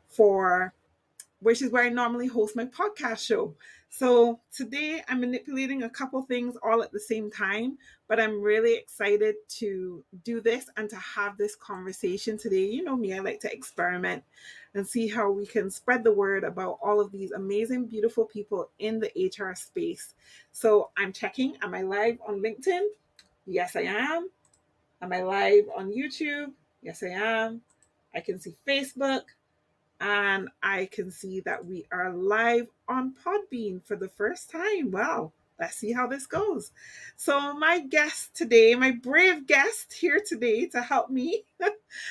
for which is where I normally host my podcast show. So today I'm manipulating a couple things all at the same time, but I'm really excited to do this and to have this conversation today. You know me, I like to experiment and see how we can spread the word about all of these amazing, beautiful people in the HR space. So I'm checking, am I live on LinkedIn? Yes, I am. Am I live on YouTube? Yes, I am. I can see Facebook. And I can see that we are live on Podbean for the first time. Wow, let's see how this goes. So, my guest today, my brave guest here today to help me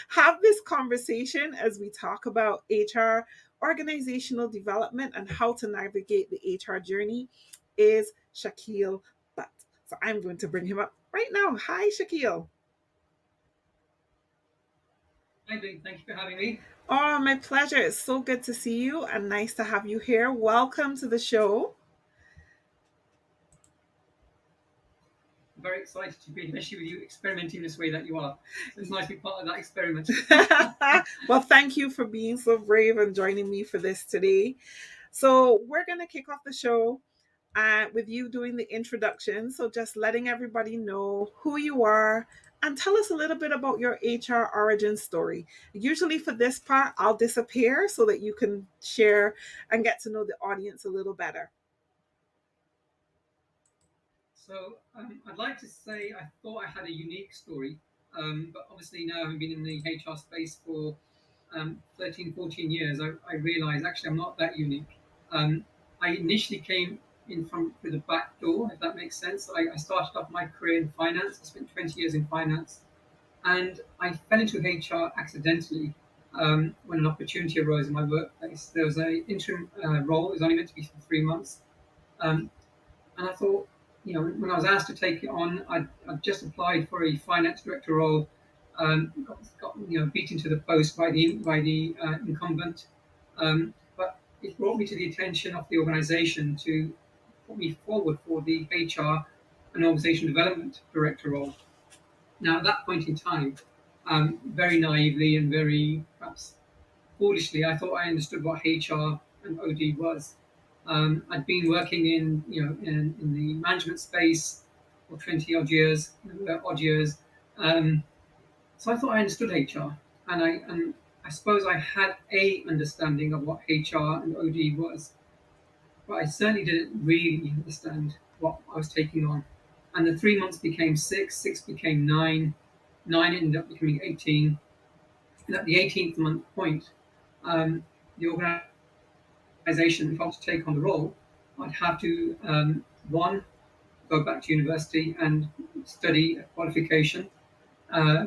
have this conversation as we talk about HR, organizational development, and how to navigate the HR journey is Shakil Butt. So, I'm going to bring him up right now. Hi, Shakil. Hi, Lee. Thank you for having me. Oh, my pleasure. It's so good to see you and nice to have you here. Welcome to the show. I'm very excited to be, especially with you experimenting this way that you are. So it's nice to be part of that experiment. Well, thank you for being so brave and joining me for this today. So, we're going to kick off the show with you doing the introduction. So, just letting everybody know who you are and tell us a little bit about your HR origin story. Usually, for this part, I'll disappear so that you can share and get to know the audience a little better. So I'd like to say I thought I had a unique story, but obviously now having been in the HR space for 13, 14 years, I realize actually I'm not that unique. Um, I initially came in from through the back door, if that makes sense. I started off my career in finance. I spent 20 years in finance, and I fell into HR accidentally when an opportunity arose in my workplace. There was an interim role. It was only meant to be for 3 months. Um, and I thought, when I was asked to take it on, I'd just applied for a finance director role, got beaten to the post by the incumbent. But it brought me to the attention of the organisation to put me forward for the HR and organisation development director role. Now, at that point in time, very naively and very perhaps foolishly, I thought I understood what HR and OD was. I'd been working in the management space for 20 odd years. So I thought I understood HR, and I suppose I had a understanding of what HR and OD was, but I certainly didn't really understand what I was taking on. And the 3 months became six, six became nine, nine ended up becoming 18. And at the 18th month point, the organisation, if I was to take on the role, I'd have to, one, go back to university and study a qualification, uh,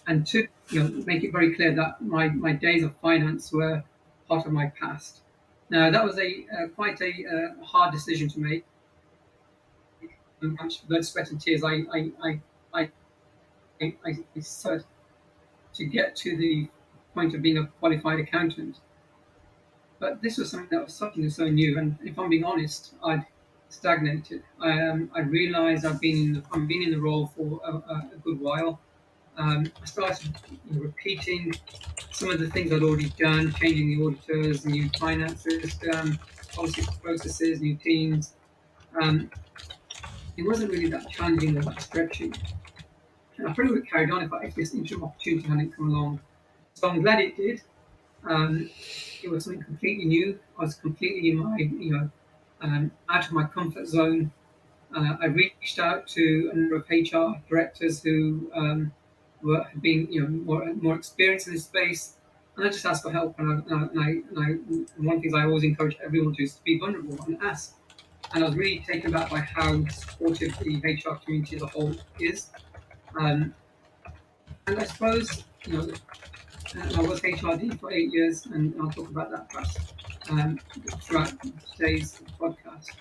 and two, make it very clear that my days of finance were part of my past. Now, that was quite a hard decision to make. Much blood, sweat, and tears. I started to get to the point of being a qualified accountant. But this was something that was something so new, and if I'm being honest, I'd stagnated. I realised I've been in the role for a good while. I started repeating some of the things I'd already done, changing the auditors, new finance system, policies, processes, new teams. Um, it wasn't really that challenging or that stretching. And I probably would have carried on if this interim opportunity hadn't come along. So I'm glad it did. Um, it was something completely new. I was completely in my, out of my comfort zone. I reached out to a number of HR directors who had been, more experienced in this space, and I just asked for help. And one of the things I always encourage everyone to do is to be vulnerable and ask. And I was really taken aback by how supportive the HR community as a whole is. Um, and I suppose, I was HRD for 8 years, and I'll talk about that perhaps throughout today's podcast.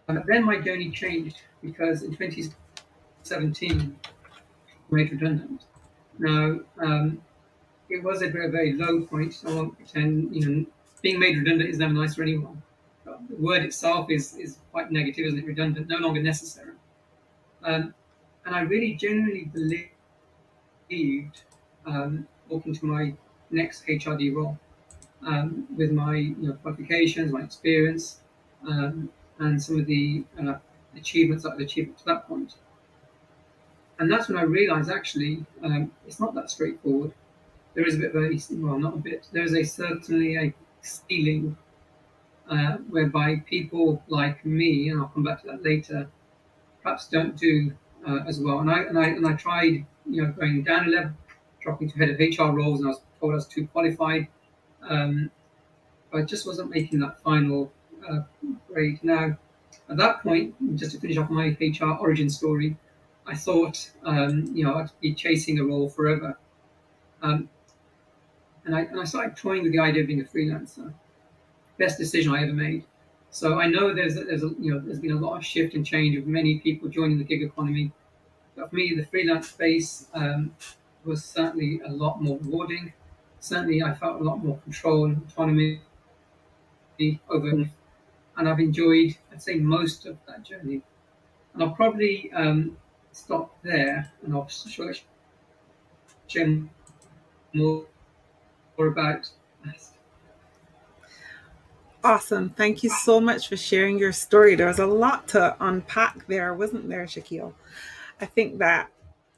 Then my journey changed because in 2017, I made redundant. Now, it was a bit of a low point. I won't pretend, being made redundant is never nice for anyone. But the word itself is quite negative, isn't it? Redundant, no longer necessary. And I really genuinely believed walk into my next HRD role with my qualifications, my experience, and some of the achievements that I've achieved up to that point. And that's when I realised actually it's not that straightforward. There is a bit of a, well, not a bit, there is a certainly a ceiling whereby people like me, and I'll come back to that later, perhaps don't do as well. And I tried, going down a level, dropping to head of HR roles, and I was told I was too qualified. Um, but I just wasn't making that final grade. Now, at that point, just to finish off my HR origin story, I thought, I'd be chasing a role forever. Um, and I started toying with the idea of being a freelancer. Best decision I ever made. So I know there's been a lot of shift and change of many people joining the gig economy. But for me, the freelance space was certainly a lot more rewarding. Certainly, I felt a lot more control and autonomy over, and I've enjoyed, I'd say, most of that journey. And I'll probably stop there, and I'll share more about. Awesome. Thank you so much for sharing your story. There was a lot to unpack there, wasn't there, Shakil? I think that,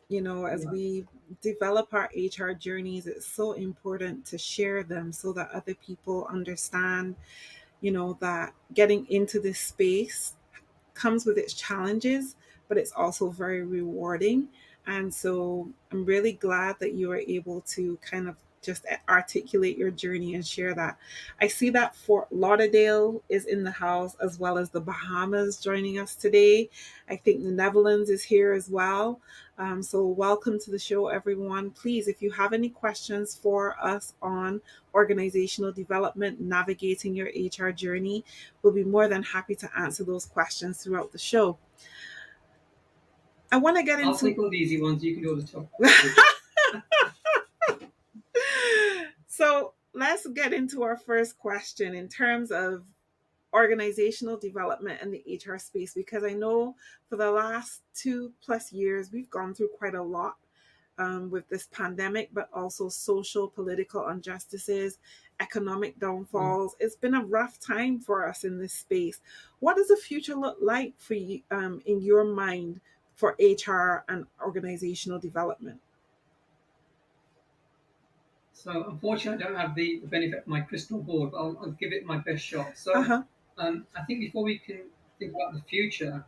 as Yeah. we develop our HR journeys, it's so important to share them so that other people understand, that getting into this space comes with its challenges, but it's also very rewarding. And so I'm really glad that you were able to kind of just articulate your journey and share that. I see that Fort Lauderdale is in the house as well as the Bahamas joining us today. I think the Netherlands is here as well. So, welcome to the show, everyone. Please, if you have any questions for us on organizational development, navigating your HR journey, we'll be more than happy to answer those questions throughout the show. I want to get I'll into take all the easy ones. You can do all the tough so let's get into our first question in terms of organizational development in the HR space, because I know for the last 2+ years we've gone through quite a lot with this pandemic, but also social, political injustices, economic ones. downfalls. It's been a rough time for us in this space. What does the future look like for you, in your mind, for HR and organizational development? So unfortunately, I don't have the benefit of my crystal ball, but I'll give it my best shot. Uh So huh. I think before we can think about the future,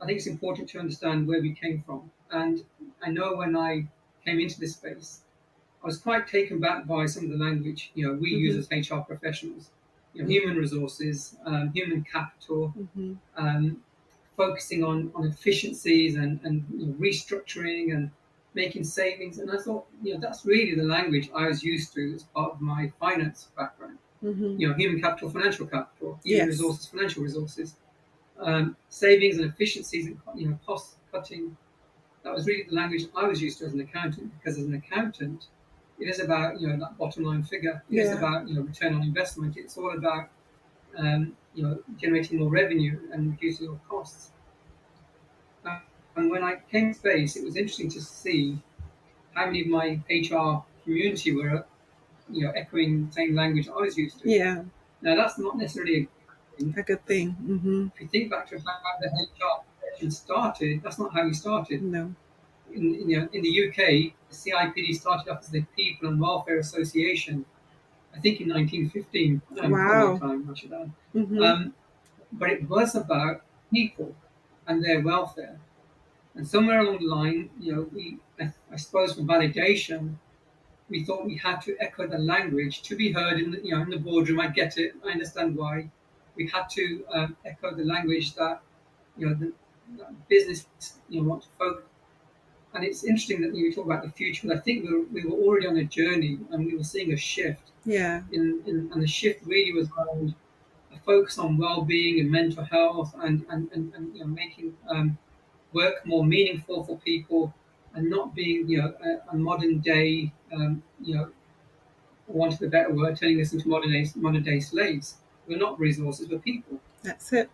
I think it's important to understand where we came from. And I know when I came into this space, I was quite taken back by some of the language we use Mm-hmm. as HR professionals. Mm-hmm. Human resources, human capital, Mm-hmm. um, focusing on efficiencies and restructuring and making savings. And I thought, that's really the language I was used to as part of my finance background. Mm-hmm. Human capital, human Yes. resources, financial resources, savings and efficiencies, and cost cutting. That was really the language I was used to as an accountant. Because as an accountant, it is about that bottom line figure. It is Yeah. about return on investment. It's all about generating more revenue and reducing your costs. Uh, and when I came to space, it was interesting to see how many of my HR community were, echoing the same language I was used to. Yeah. Now, that's not necessarily a good thing. A good thing. Mm-hmm. If you think back to how the HR profession started, that's not how we started. No. In the UK, the CIPD started off as the People and Welfare Association, I think in 1915, before my Wow. time, I should add. Mm-hmm. Um, but it was about people and their welfare. And somewhere along the line, I suppose for validation, we thought we had to echo the language to be heard in the boardroom. I get it. I understand why. We had to echo the language that that business want to focus. And it's interesting that you talk about the future, but I think we were already on a journey and we were seeing a shift. Yeah. And the shift really was around a focus on well-being and mental health and making work more meaningful for people and not being a modern day for want of a better word, turning us into modern day slaves. We're not resources, we're people. That's it.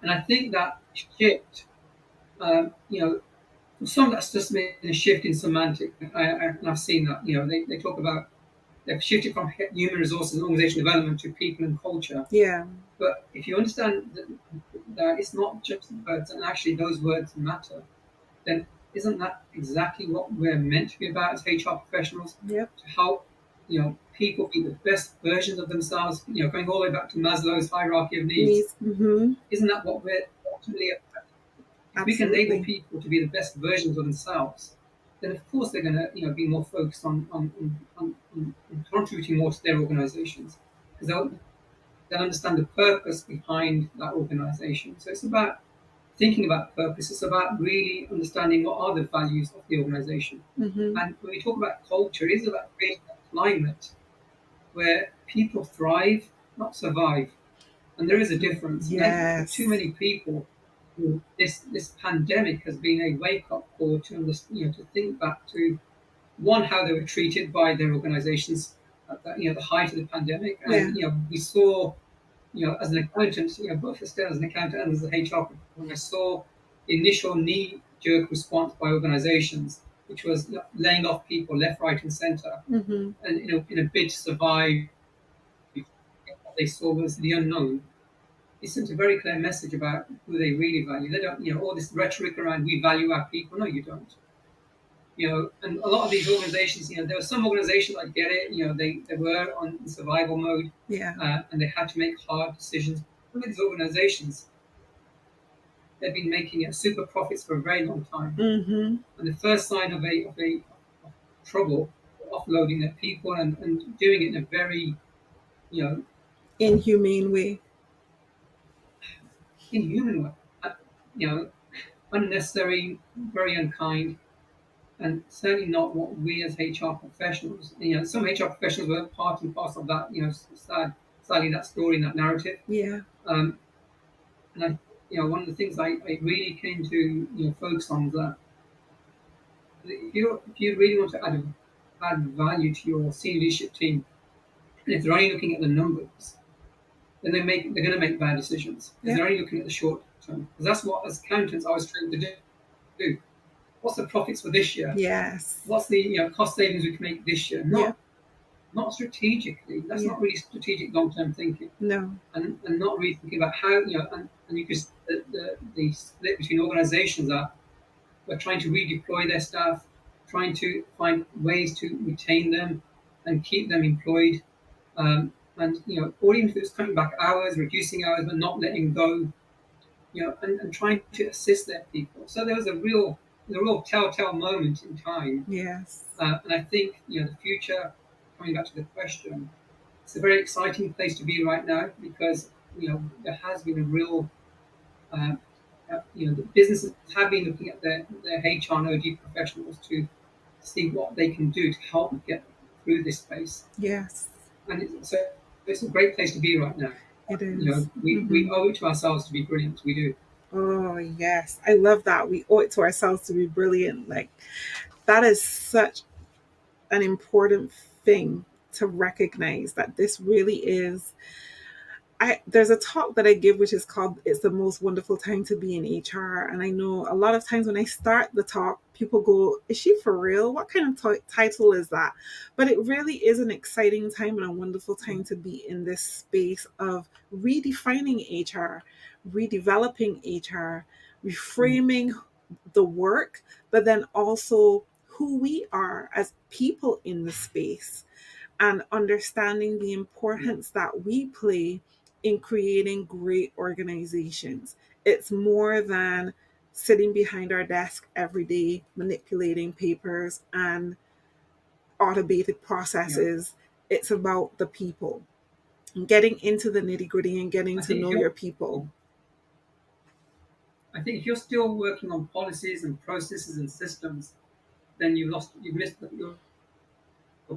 And I think that shift, um, you know, For some, that's just been a shift in semantic. And I've seen that. They talk about they've shifted from human resources and organization development to people and culture. Yeah. But if you understand that it's not just words, and actually those words matter, then isn't that exactly what we're meant to be about as HR professionals? Yep. To help people be the best versions of themselves. Going all the way back to Maslow's hierarchy of needs. Needs. Mm-hmm. Isn't that what we're ultimately about? If we can enable Absolutely. people to be the best versions of themselves, then of course they're going to be more focused on contributing more to their organizations, because they'll understand the purpose behind that organization. So it's about thinking about purpose. It's about really understanding what are the values of the organization. Mm-hmm. And when we talk about culture, it is about creating a climate where people thrive, not survive. And there is a difference. And I think for too Yes. many people, this pandemic has been a wake up call to to think back to one, how they were treated by their organizations at the height of the pandemic. Yeah. And we saw, as an accountant, both as an accountant and as an HR professional, I saw the initial knee jerk response by organizations, which was laying off people left, right, and center. Mm-hmm. And in a bid to survive, what they saw was the unknown. It sent a very clear message about who they really value. They don't, all this rhetoric around we value our people. No, you don't. And a lot of these organizations, there were some organizations I get it. They were on survival mode, Yeah. and they had to make hard decisions. Some of these organizations, they've been making super profits for a very long time, Mm-hmm. and the first sign of trouble, offloading their people and doing it in a very, you know, Inhumane way. inhuman way, you know, unnecessary, very unkind, and certainly not what we as HR professionals. Some HR professionals were part and parcel of that. Sadly, that story and that narrative. Yeah. Um, and one of the things I really came to focus on is that if you really want to add value to your senior leadership team, and if they're only looking at the numbers, then they're going to make bad decisions because Yep. they're only looking at the short term. Because that's what, as accountants, I was trained to do. What's the profits for this year? Yes. What's the cost savings we can make this year? Yep. Not strategically. That's Yeah. not really strategic long term thinking, No. and not really thinking about how and you could the split between organisations are we're trying to redeploy their staff, trying to find ways to retain them and keep them employed, and or even if it's cutting back hours, reducing hours, but not letting go, and trying to assist their people. So there was a real telltale moment in time, Yes. and I think the future. Coming back to the question, it's a very exciting place to be right now because there has been a real uh, the businesses have been looking at their HR and OD professionals to see what they can do to help get through this space. Yes. And it's a great place to be right now. It is. We Mm-hmm. owe it to ourselves to be brilliant. We do. Oh, yes. I love that. We owe it to ourselves to be brilliant. Like, that is such an important thing to recognize that this really is. There's a talk that I give which is called "It's the Most Wonderful Time to Be in HR," and I know a lot of times when I start the talk, people go, "Is she for real? What kind of title is that?" But it really is an exciting time and a wonderful time to be in this space of redefining HR, redeveloping HR, reframing the work, but then also who we are as people in the space and understanding the Yeah. importance that we play in creating great organizations. It's more than sitting behind our desk every day, manipulating papers and automated Yeah. processes. It's about the people, getting into the nitty gritty and getting I to think if know you're your people. I think if you're still working on policies and processes and systems, then you've missed your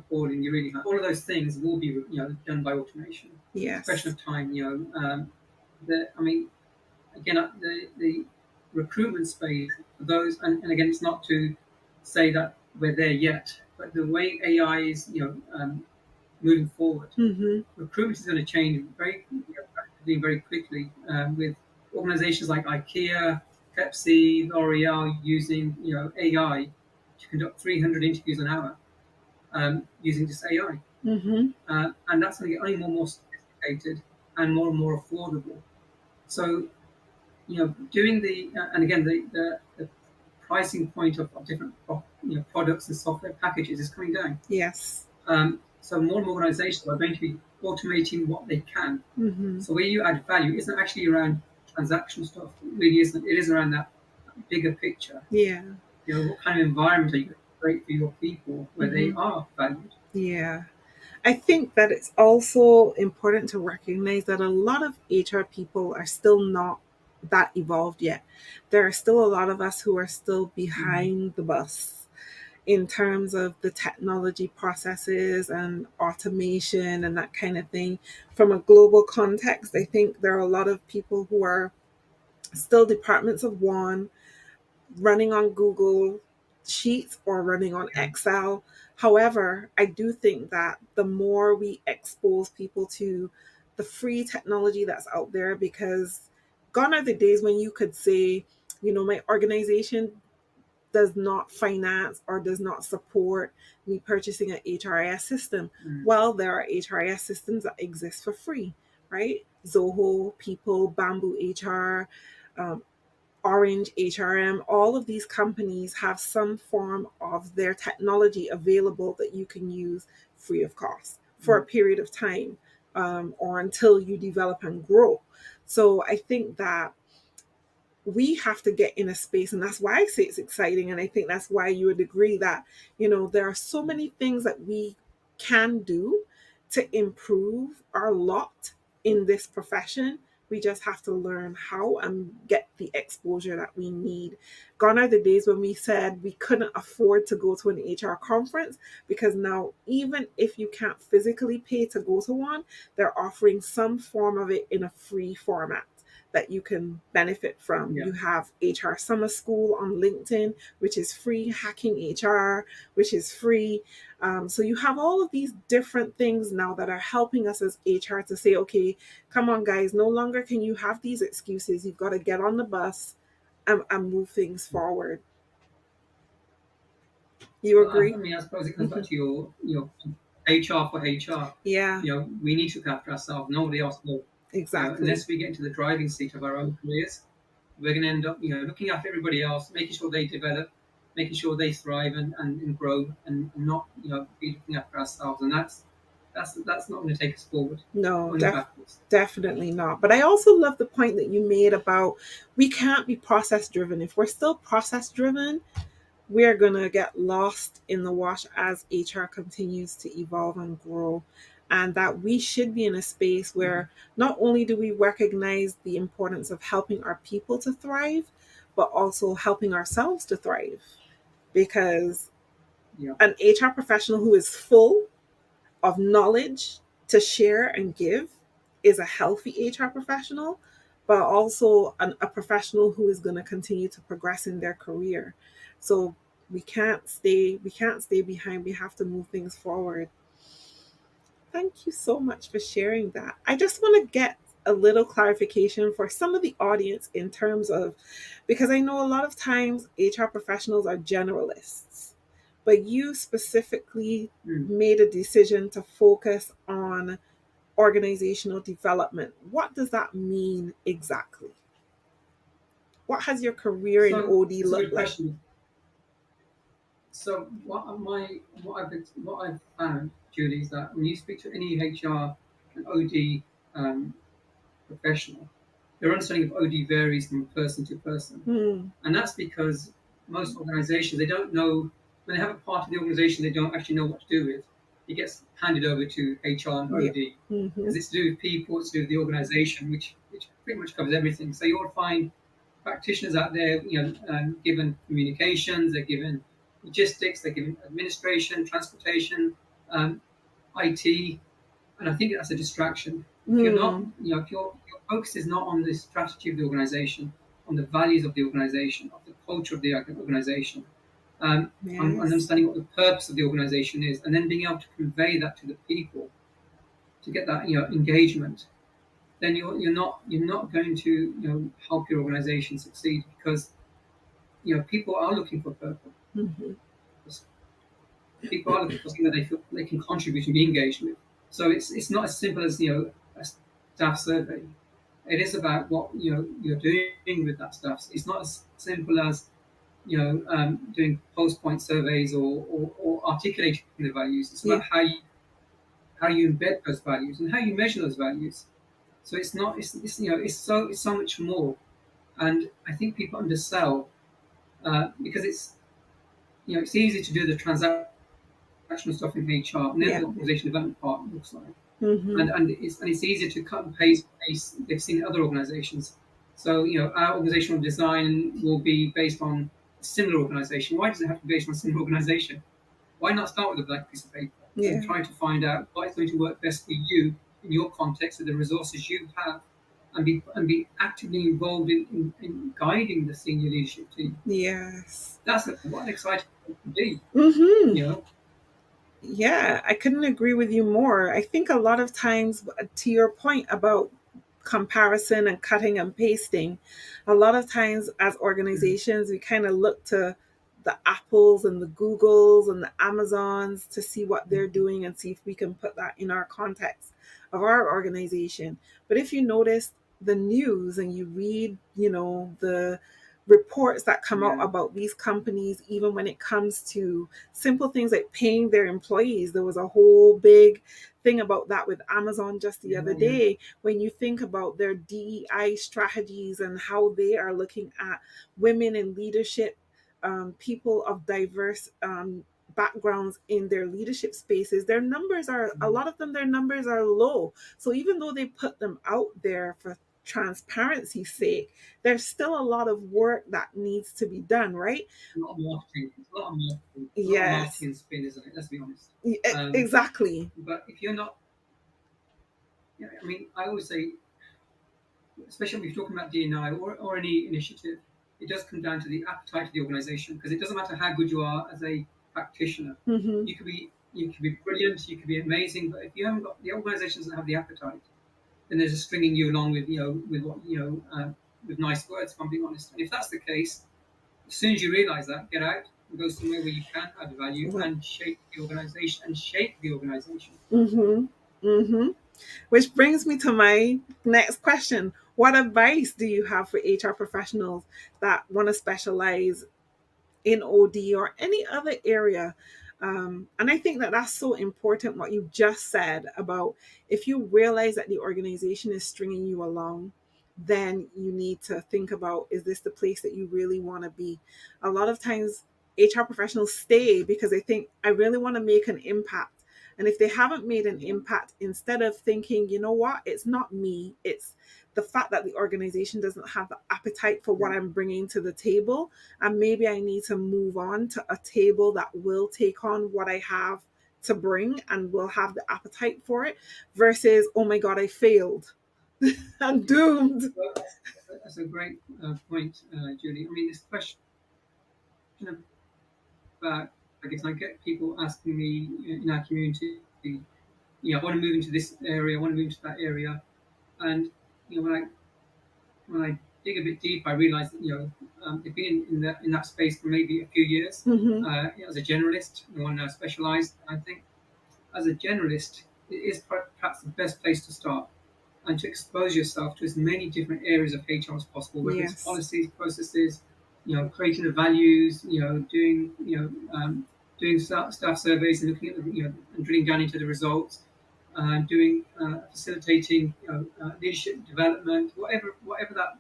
calling. You really have. All of those things will be done by automation. It's a question Yes. of time. I mean, again, the recruitment space for those, and again, it's not to say that we're there yet, but the way AI is, moving forward, Mm-hmm. recruitment is going to change very rapidly, very quickly, with organizations like IKEA. Pepsi, L'Oreal using AI to conduct 300 interviews an hour using just AI, Mm-hmm. and that's going to get only more and more sophisticated and more affordable. So doing and again the pricing point of different products and software packages is coming down. Yes. So more and more organizations are going to be automating what they can. Mm-hmm. So where you add value isn't actually around transactional stuff. It really isn't. It is around that bigger picture. Yeah. What kind of environment are you going to create for your people where they Mm-hmm. are valued? Yeah. I think that it's also important to recognize that a lot of HR people are still not that evolved yet. There are still a lot of us who are still Mm-hmm. behind the bus in terms of the technology processes and automation and that kind of thing. From a global context, I think there are a lot of people who are still departments of one, running on Google Sheets or running on Excel. However, I do think that the more we expose people to the free technology that's out there, because gone are the days when you could say, my organization does not finance or does not support me purchasing an HRIS system. Mm. Well, there are HRIS systems that exist for free, right? Zoho, People, Bamboo HR, um, Orange, HRM, all of these companies have some form of their technology available that you can use free of cost for a Mm. period of time, or until you develop and grow. So I think that we have to get in a space, and that's why I say it's exciting, and I think that's why you would agree that there are so many things that we can do to improve our lot in this profession. We just have to learn how and get the exposure that we need. Gone are the days when we said we couldn't afford to go to an HR conference, because now, even if you can't physically pay to go to one, they're offering some form of it in a free format that you can benefit from. Yeah. You have HR Summer School on LinkedIn, which is free, Hacking HR, which is free. So you have all of these different things now that are helping us as HR to say, okay, come on, guys, no longer can you have these excuses. You've got to get on the bus and move things forward. You Well, agree? I suppose it comes back to your HR for HR. Yeah, We need to look after ourselves. Nobody else will. exactly. Unless we get into the driving seat of our own careers, we're going to end up, looking after everybody else, making sure they develop, making sure they thrive and grow, and not, be looking after ourselves. And that's not going to take us forward, No, only backwards. definitely not. But I also love the point that you made about we can't be process driven. If we're still process driven, we're going to get lost in the wash as HR continues to evolve and grow. And that we should be in a space Mhm. where not only do we recognize the importance of helping our people to thrive, but also helping ourselves to thrive. Because Yeah. an HR professional who is full of knowledge to share and give is a healthy HR professional, but also a professional who is going to continue to progress in their career. So we can't stay behind. We have to move things forward. Thank you so much for sharing that. I just want to get a little clarification for some of the audience in terms of, because I know a lot of times HR professionals are generalists, but you specifically Mm. made a decision to focus on organizational development. What does that mean exactly? What has your career in So OD it's a looked good like? question. So what I've found, Julie, is that when you speak to any HR and OD um, professional, their understanding of OD varies from person to person, Hmm. and that's because most organisations, they don't know, when they have a part of the organisation they don't actually know what to do with. It gets handed over to HR and Yeah. OD Mm-hmm. because it's to do with people, it's to do with the organisation, which pretty much covers everything. So you'll find practitioners out there, given communications, they're given logistics, they're given administration, transportation, um, IT, and I think that's a distraction. If you're not, Hmm. if your focus is not on the strategy of the organization, on the values of the organization, of the culture of the organization, on Yes. understanding what the purpose of the organization is, and then being able to convey that to the people to get that engagement. then you're not going to help your organization succeed, because people are looking for purpose. Mm-hmm. People are looking for something that they feel they can contribute and be engaged with. So it's not as simple as a staff survey. It is about what you're doing with that stuff. It's not as simple as doing post point surveys, or articulating the values. It's Yeah. about how you embed those values and how you measure those values. So it's not it's so much more. And I think people undersell, because it's easy to do the transactional stuff in HR, and then Yeah. the organization development part looks like. Mm-hmm. And it's easier to cut and paste they've seen in other organizations. So our organizational design will be based on a similar organization. Why does it have to be based on a similar organization? Why not start with a blank piece of paper and Yeah. try to find out what is going to work best for you in your context with the resources you have, and be actively involved in guiding the senior leadership team. Yes. That's what an exciting thing to be. Mm-hmm. You know, Yeah, I couldn't agree with you more. I think a lot of times, to your point about comparison and cutting and pasting, a lot of times as Mhm. organizations, we kind of look to the Apples and the Googles and the Amazons to see what they're doing and see if we can put that in our context of our organization. But if you notice the news and you read, the reports that come out Yeah, about these companies, even when it comes to simple things like paying their employees. There was a whole big thing about that with Amazon just the yeah, other yeah. day. When you think about their DEI strategies and how they are looking at women in leadership, people of diverse backgrounds in their leadership spaces, their numbers are, a Mhm. lot of them, their numbers are low. So even though they put them out there for transparency's sake, there's still a lot of work that needs to be done, right? A lot of marketing. It's a lot of marketing. A lot of Yes. marketing and spin, isn't it? Let's be honest. Um, Exactly. but if you're not, I mean, I always say, especially when you're talking about D&I, or any initiative, it does come down to the appetite of the organisation, because it doesn't matter how good you are as a practitioner. Mm-hmm. You could be brilliant, you could be amazing, but if you haven't got the organisation doesn't have the appetite, then there's just stringing you along with nice words. If I'm being honest, and if that's the case, as soon as you realise that, get out and go somewhere where you can add value and shape the organisation. Mm-hmm. Mm-hmm. Which brings me to my next question. What advice do you have for HR professionals that want to specialize in OD or any other area? And I think that that's so important what you just said about, if you realize that the organization is stringing you along, then you need to think about, is this the place that you really want to be? A lot of times, HR professionals stay because they think, I really want to make an impact. And if they haven't made an Yeah, impact, instead of thinking, you know what, it's not me, it's the fact that the organization doesn't have the appetite for what yeah. I'm bringing to the table, and maybe I need to move on to a table that will take on what I have to bring and will have the appetite for it, versus, oh my God, I failed. I'm Yeah. doomed. Well, that's a great point, Julie. I mean, this question about, I guess, I get people asking me in our community, I want to move into this area, I want to move into that area, and when I dig a bit deep, I realise that they've been in that space for maybe a few years, Mm-hmm. as a generalist, and want to now specialise. And I think, as a generalist, it is perhaps the best place to start, and to expose yourself to as many different areas of HR as possible, whether it's Yes. policies, processes, creating the values, doing staff surveys and looking at and drilling down into the results, doing facilitating leadership development, whatever that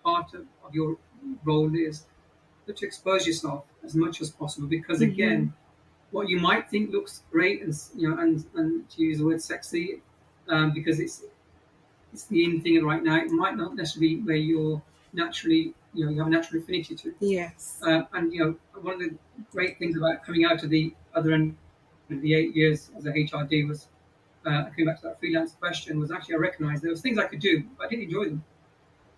part of your role is, but to expose yourself as much as possible, because Mm-hmm. again, what you might think looks great, and to use the word sexy, because it's the in thing right now. It might not necessarily be where you're naturally, you have a natural affinity to. Yes. And one of the great things about coming out of the other end of the 8 years as a HRD was, coming back to that freelance question, was actually I recognised there was things I could do, but I didn't enjoy them.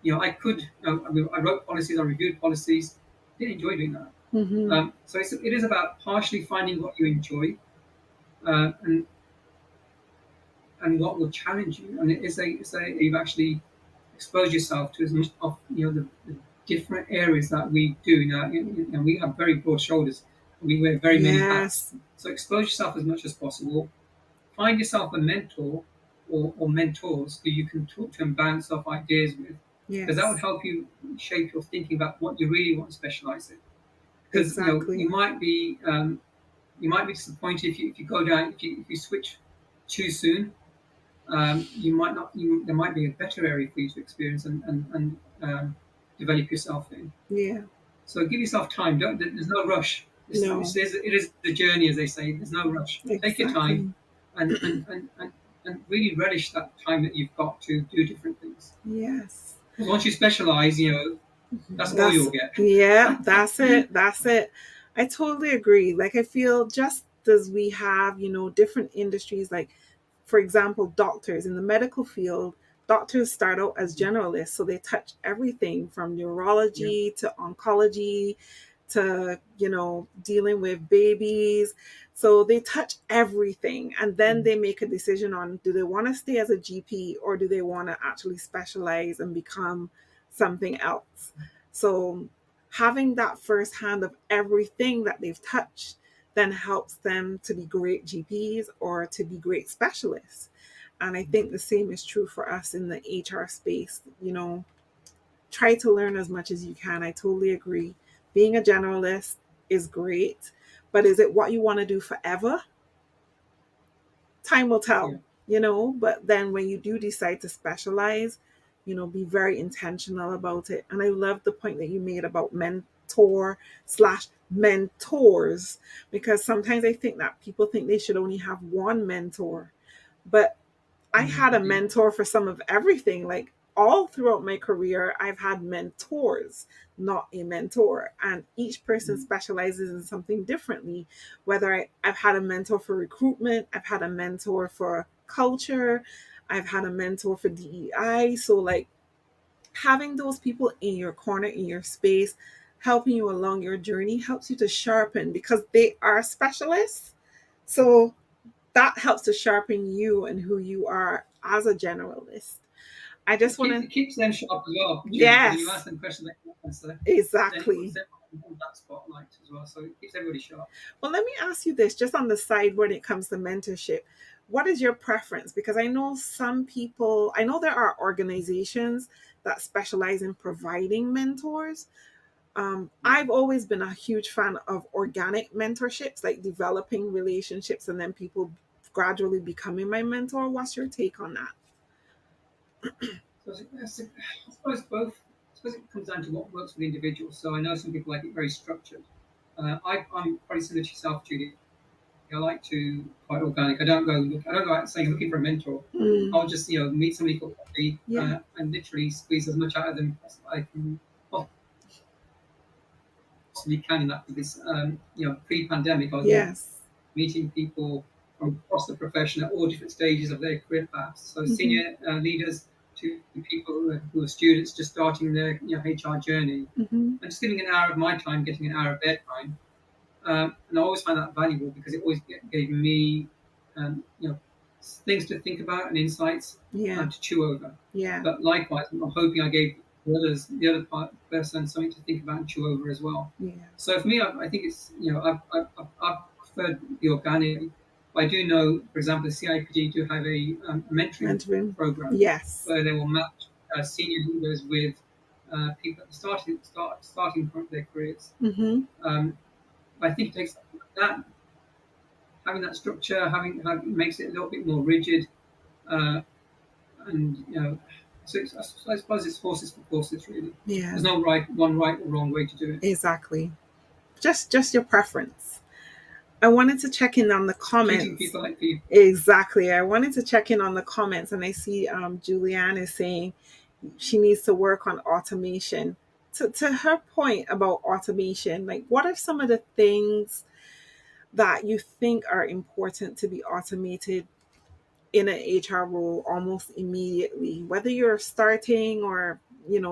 I could, I wrote policies, I reviewed policies, didn't enjoy doing that. Mm-hmm. So it is about partially finding what you enjoy, and and what will challenge you. And it is you've actually exposed yourself to as much of the different areas that we do. Now, we have very broad shoulders. We wear very many hats. Yes. So expose yourself as much as possible. Find yourself a mentor or mentors who you can talk to and bounce off ideas with, because that will Yes. help you shape your thinking about what you really want to specialize in. Because Exactly. you might be disappointed if you go down if you switch too soon. You might not. There might be a better area for you to experience and develop yourself in. Yeah. So give yourself time. Don't. There's no rush. No. It is the journey, as they say. There's no rush. Take your time, Exactly. and and, and, and, and really relish that time that you've got to do different things. Yes. Because once you specialize, that's all That's you'll get. yeah, that's it. That's it. I totally agree. Like I feel just as we have, different industries like for example, doctors in the medical field, doctors start out as generalists, so they touch everything from Yeah. neurology to oncology to, dealing with babies. So they touch everything and then Mm. they make a decision on do they want to stay as a GP or do they want to actually specialize and become something else. So having that first hand of everything that they've touched then helps them to be great GPs or to be great specialists. And I think the same is true for us in the HR space. Try to learn as much as you can. I totally agree. Being a generalist is great, but is it what you want to do forever? Time will Yeah. tell, but then when you do decide to specialize, be very intentional about it. And I love the point that you made about mentor slash mentors, because sometimes I think that people think they should only have one mentor. But I No, had a yeah. mentor for some of everything. Like all throughout my career, I've had mentors, not a mentor. And each person Mm. specializes in something differently. Whether I've had a mentor for recruitment, I've had a mentor for culture, I've had a mentor for DEI. So, like, having those people in your corner, in your space, helping you along your journey helps you to sharpen because they are specialists. So, that helps to sharpen you and who you are as a generalist. I just want to, It keeps them sharp as well, Julie, because when you yes, ask them questions they can answer, then it puts exactly. them on that spotlight as well. So it keeps everybody sharp. Well, let me ask you this just on the side when it comes to mentorship. What is your preference? Because I know some people, I know there are organizations that specialize in providing mentors. Yeah. I've always been a huge fan of organic mentorships, like developing relationships and then people gradually becoming my mentor. What's your take on that? So I suppose both. I suppose it comes down to what works for the individual. So I know some people like it very structured. I'm probably similar to yourself, Judy. I like to quite organic. I don't go out saying looking for a mentor. Mm, I'll just meet somebody for coffee yeah. and literally squeeze as much out of them as I can possibly can in that. Because pre-pandemic, I was Yes. meeting people from across the profession at all different stages of their career paths. So Hmm. senior leaders to people who are students just starting their HR journey, Hmm. and just giving an hour of my time, getting an hour of their time. And I always find that valuable because it always gave me, things to think about and insights Yeah. to chew over. Yeah. But likewise, I'm hoping I gave the other person, something to think about and chew over as well. Yeah. So for me, I think it's I've preferred the organic. I do know, for example, the CIPD do have a mentoring Mentoring. program Yes. where they will match senior leaders with people at the starting point of their careers. Hmm. Um, I think it takes that having that structure, makes it a little bit more rigid, uh, and so I suppose it's horses for courses really. Yeah. There's no right or wrong way to do it. Exactly. Just your preference. I wanted to check in on the Treating comments. people like people. Exactly. I wanted to check in on the comments, and I see Julianne is saying she needs to work on automation. To her point about automation, like what are some of the things that you think are important to be automated in an HR role almost immediately, whether you're starting or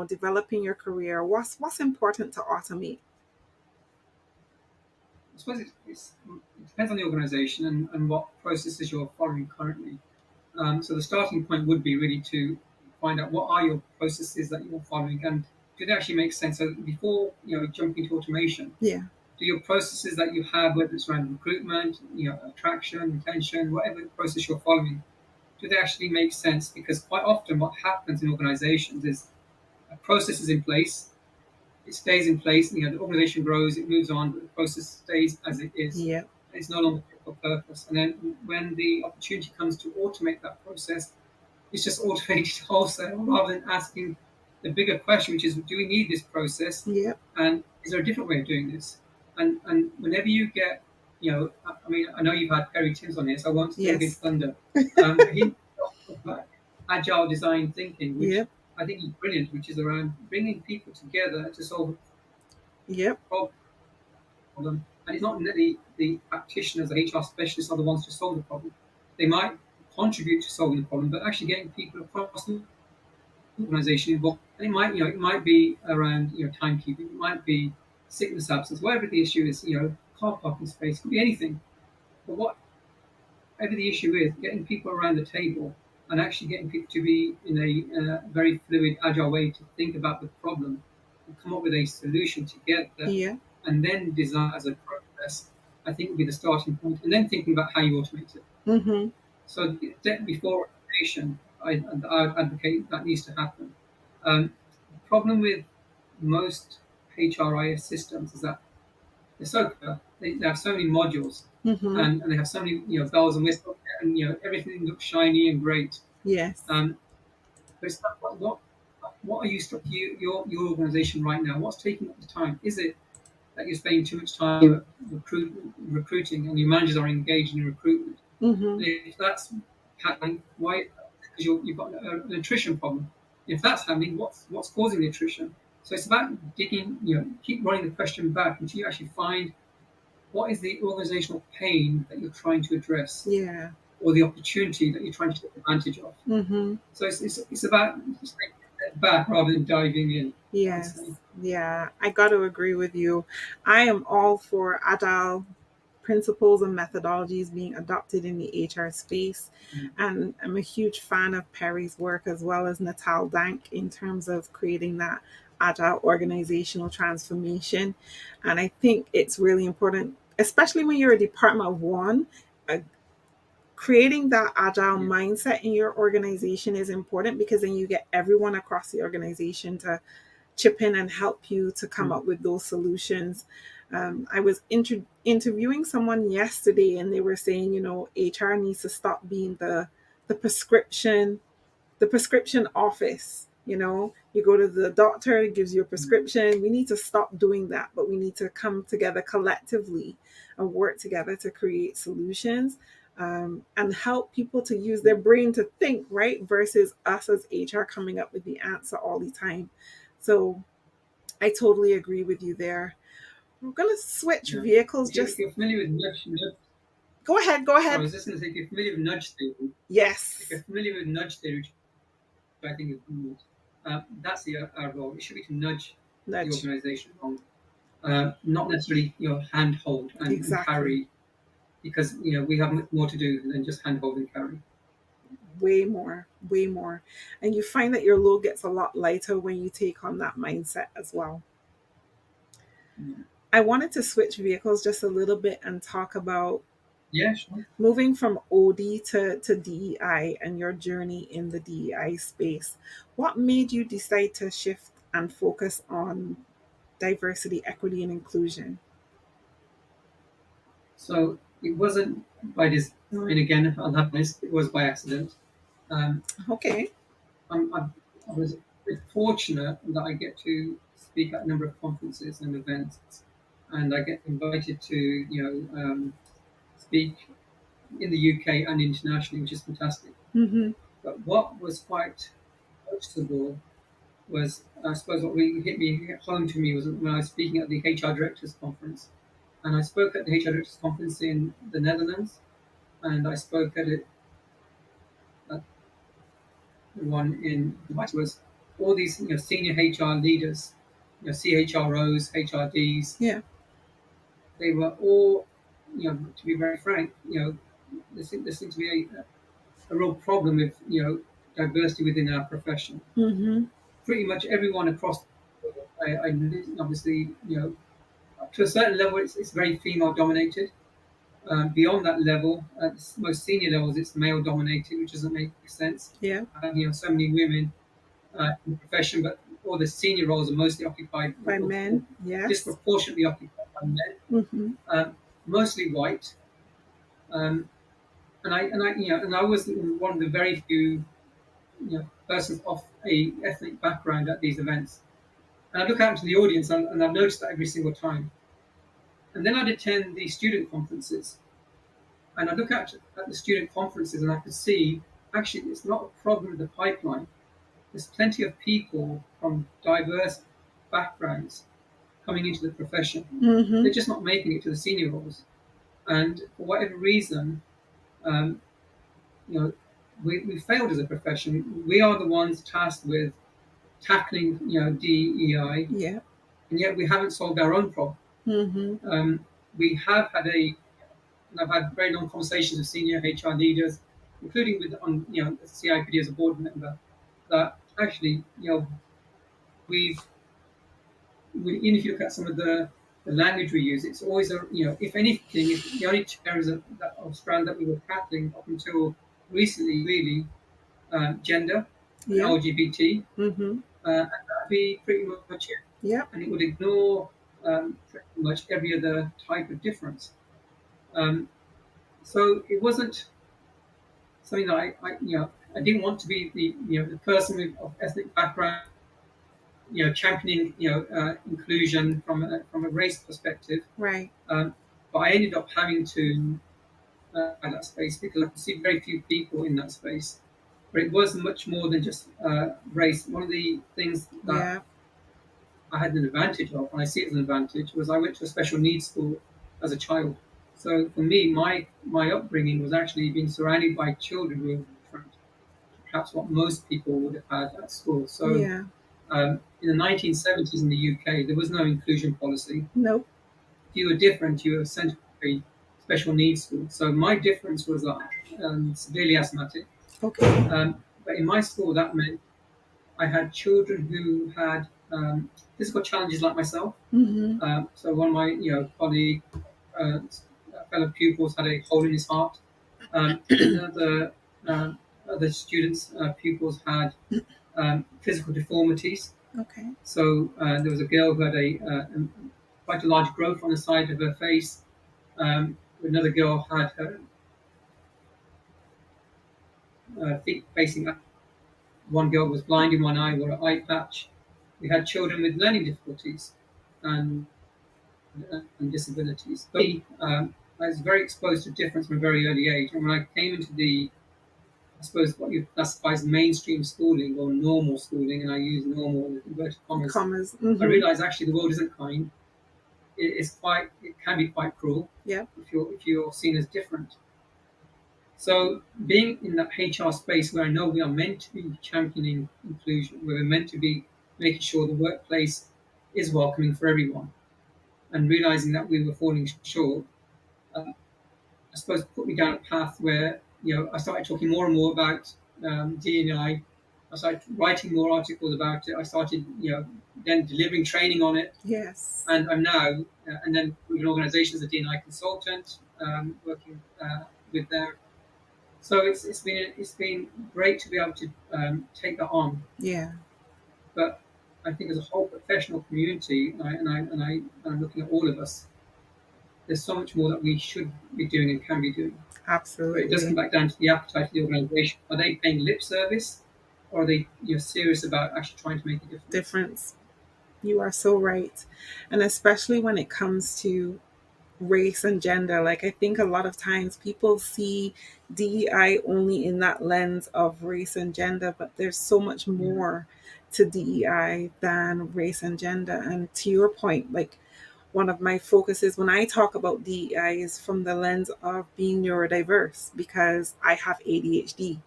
developing your career? What's important to automate? I suppose it depends on the organisation and what processes you're following currently. So the starting point would be really to find out what are your processes that you're following and do they actually make sense. So before jumping to automation, Yeah. do your processes that you have, whether it's around recruitment, attraction, retention, whatever process you're following, do they actually make sense? Because quite often what happens in organizations is a process is in place, it stays in place, the organization grows, it moves on, but the process stays as it is. Yeah. It's no longer fit for purpose. And then when the opportunity comes to automate that process, it's just automated wholesale rather than asking the bigger question, which is, do we need this process? Yeah. And is there a different way of doing this? And whenever you get, I mean, I know you've had Perry Timms on here, so I won't steal his Yes. thunder. But he talked about agile design thinking, which Yep. I think is brilliant, which is around bringing people together to solve a Yep. problem. And it's not that the practitioners, the HR specialists, are the ones to solve the problem. They might contribute to solving the problem, but actually getting people across the organisation involved. And it might be around timekeeping, it might be sickness absence, whatever the issue is. Car parking space, could be anything. But whatever the issue is, getting people around the table and actually getting people to be in a very fluid, agile way to think about the problem and come up with a solution together, Yeah. and then design as a process. I think would be the starting point, and then thinking about how you automate it. Mm-hmm. So before automation, I would advocate that needs to happen. The problem with most HRIS systems is that they're so clever. They have so many modules, Mm-hmm. and they have so many bells and whistles, and everything looks shiny and great. Yes. But it's not, what are your organization right now? What's taking up the time? Is it that you're spending too much time recruiting, and your managers are engaged in recruitment? Mm-hmm. And if that's happening, why? Because you've got an attrition problem. If that's happening, what's causing the attrition? So it's about digging, keep running the question back until you actually find what is the organizational pain that you're trying to address, Yeah. or the opportunity that you're trying to take advantage of. Mm-hmm. So it's about just taking a step back rather than diving in, I would Yes. say. Yeah. I got to agree with you. I am all for agile principles and methodologies being adopted in the HR space. Mm. And I'm a huge fan of Perry's work as well as Natal Dank in terms of creating that agile organizational transformation. And I think it's really important, especially when you're a department of one, uh, creating that agile Yeah. mindset in your organization is important because then you get everyone across the organization to chip in and help you to come Mm. up with those solutions. I was interviewing someone yesterday, and they were saying, HR needs to stop being the prescription the prescription office. You go to the doctor, it gives you a Mm. prescription. We need to stop doing that, but we need to come together collectively and work together to create solutions, and help people to use their brain to think, right? Versus us as HR coming up with the answer all the time. So I totally agree with you there. We're going to switch Yeah. vehicles. If Just you're familiar with nudge, go ahead. Go sorry, I ahead. was just going to say, if you're familiar with nudge theory, if you're Yes. familiar with nudge theory, which I think is good, that's our role. It should be to nudge the Nudge. organisation along, not necessarily handhold and Exactly. carry, because we have much more to do than just handhold and carry. Way more, way more. And you find that your load gets a lot lighter when you take on that mindset as well. Yeah, I wanted to switch vehicles just a little bit and talk about yeah, sure. moving from OD to DEI and your journey in the DEI space. What made you decide to shift and focus on diversity, equity, and inclusion? So it wasn't by design. Again, I'll have this. It was by accident. Um, Okay. I was fortunate that I get to speak at a number of conferences and events, and I get invited to speak in the UK and internationally, which is fantastic. Mm-hmm. But what was quite noticeable was, I suppose, what really hit home to me was when I was speaking at the HR Directors Conference. And I spoke at the HR Directors Conference in the Netherlands, and I spoke at the one in Dubai. It was all these senior HR leaders, CHROs, HRDs. Yeah. They were all, to be very frank, there seemed to be a real problem with diversity within our profession. Mm-hmm. Pretty much everyone across, I obviously up to a certain level, it's very female dominated. Beyond that level, at the most senior levels, it's male dominated, which doesn't make sense. Yeah. So many women in the profession, but all the senior roles are mostly occupied By or men. Yes. disproportionately occupied by men, Mm-hmm. mostly white. Um, and I was one of the very few persons of a ethnic background at these events. And I look out into the audience, and I've noticed that every single time. And then I'd attend the student conferences, and I look at the student conferences, and I could see actually it's not a problem with the pipeline. There's plenty of people from diverse backgrounds coming into the profession. Mm-hmm. They're just not making it to the senior roles, and for whatever reason, um, you know, we failed as a profession. We are the ones tasked with tackling, DEI, Yeah. and yet we haven't solved our own problem. Mm-hmm. We have had and I've had very long conversations with senior HR leaders, including with the CIPD as a board member, that actually, we've even if you look at some of the language we use, it's always if anything, if the only two areas of strand that we were tackling up until recently, really, gender and Yeah. LGBT, Mm-hmm. and that'd be pretty much it. Yeah. And it would ignore pretty much every other type of difference. Um, so it wasn't something that I didn't want to be the person of ethnic background, championing inclusion from a race perspective. Right. But I ended up having to in that space because I could see very few people in that space. But it was much more than just race. One of the things that Yeah. I had an advantage of, and I see it as an advantage, was I went to a special needs school as a child. So for me, my upbringing was actually being surrounded by children who were different, to perhaps what most people would have had at school. So Yeah. in the 1970s in the UK, there was no inclusion policy. Nope. If you were different, you were sent to a special needs school. So my difference was that severely asthmatic. Okay. But in my school, that meant I had children who had physical challenges like myself. Mm-hmm. So one of my colleague uh, fellow pupils had a hole in his heart. Another other students pupils had physical deformities. Okay. So there was a girl who had quite a large growth on the side of her face. Another girl had her feet facing up. One girl was blind in one eye, wore an eye patch. We had children with learning difficulties and, and disabilities. So I was very exposed to difference from a very early age. And when I came into I suppose, what you classify as mainstream schooling or normal schooling, and I use normal in inverted commas, Commas. I Mm-hmm. realised actually the world isn't kind. It can be quite cruel Yeah. if you're seen as different. So being in that HR space where I know we are meant to be championing inclusion, where we're meant to be making sure the workplace is welcoming for everyone, and realizing that we were falling short, I suppose put me down a path where I started talking more and more about D&I. I started writing more articles about it. I started then delivering training on it, Yes. and I'm now and then with an organisation as a D&I consultant, working with them. So it's been great to be able to take that on. Yeah. But I think as a whole professional community, and I'm looking at all of us, there's so much more that we should be doing and can be doing. But it does come Absolutely. back down to the appetite of the organisation. Are they paying lip service, or are they serious about actually trying to make a difference? Difference. You are so right. And especially when it comes to race and gender, like I think a lot of times people see DEI only in that lens of race and gender, but there's so much Yeah. more to DEI than race and gender. And to your point, like one of my focuses when I talk about DEI is from the lens of being neurodiverse because I have ADHD.